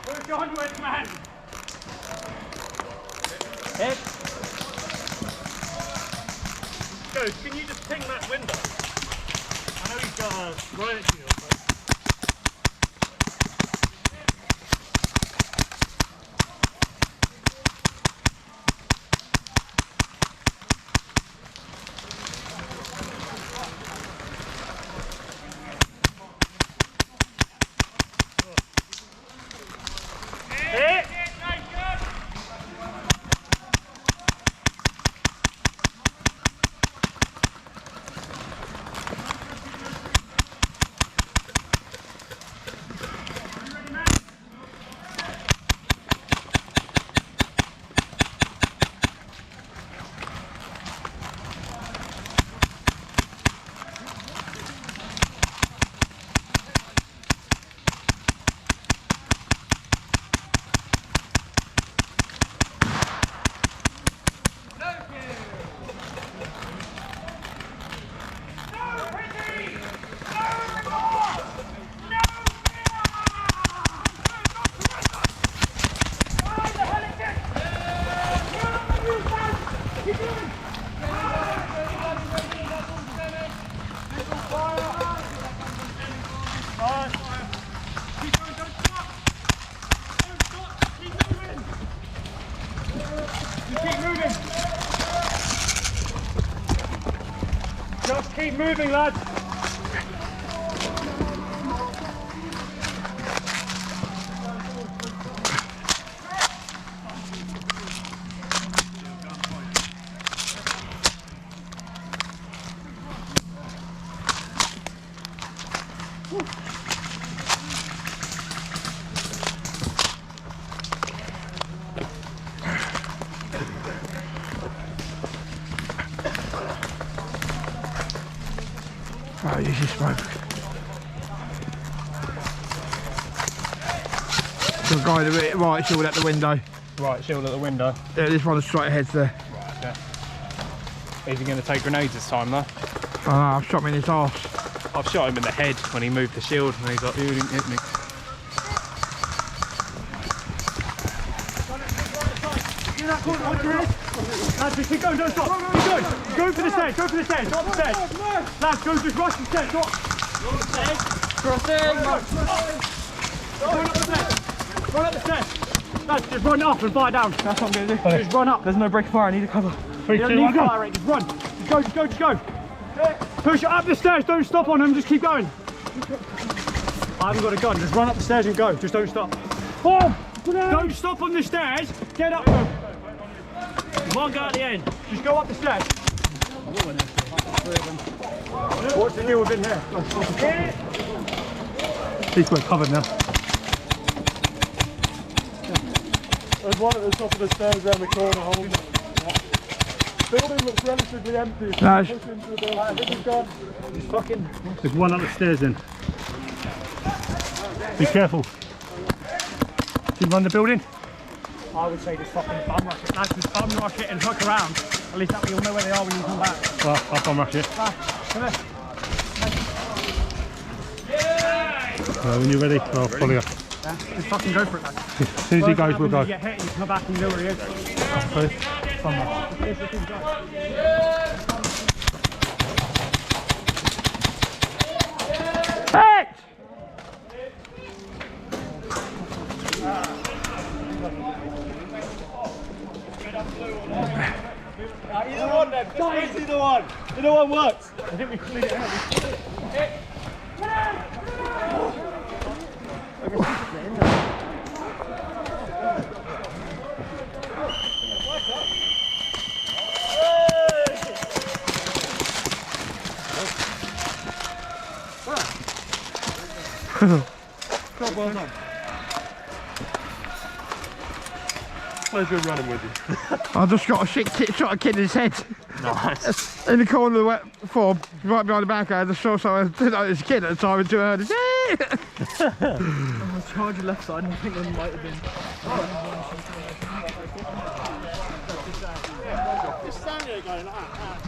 Push onwards, man! Hit! Go, can you just ping that window? I know he's got a riot shield, but... Just keep moving, lads. Oh, use your smoke. Some guy in the right shield at the window. Right, shield at the window. Yeah, this one's straight ahead there. Right, okay. Is he going to take grenades this time though? Oh no, I've shot him in his arse. I've shot him in the head when he moved the shield and he's like, "You didn't hit me." Lads, just keep going, don't stop. Keep going. Go for the stairs, go for the stairs, go up the stairs. Lads, go, just rush the stairs, go up. Crossing. Run up the stairs. Run up the stairs. Lads, just run up and fire down. That's what I'm going to do. Just run up, there's no break of fire, I need a cover. 3, 2, 1, fire rate, just run. Just go, just go, just go. Push it up the stairs, don't stop on them, just keep going. I haven't got a gun, just run up the stairs and go, just don't stop. Oh, don't stop on the stairs, get up them. One go at the end, just go up the stairs. What's the deal within here? These were covered now. There's one at the top of the stairs around the corner hole. Building looks relatively empty. No. Push into the building. I think he's gone. He's fucking... There's one up the stairs then. Be careful. Do you run the building? I would say just fucking bum rush it. Lads, just bum rush it and hook around. At least that way you'll know where they are when you come back. Well, I'll bum rush it. Come here. When you're ready, I'll follow you. Yeah, just fucking go for it, lads. As soon as he goes, we'll go. You get hit and you come back and you know where he is. Okay. Bum rush. Hit! Either one then. Just either one. Either one works. I think we cleared it out. Job well done. Pleasure running with you. I just got a shot a kid in his head. Nice. In the corner of the wet form, right behind the back. I just saw someone, I didn't know it was a kid at the time until I heard it. I was charging left side and I think there might have been. Just stand there going like that.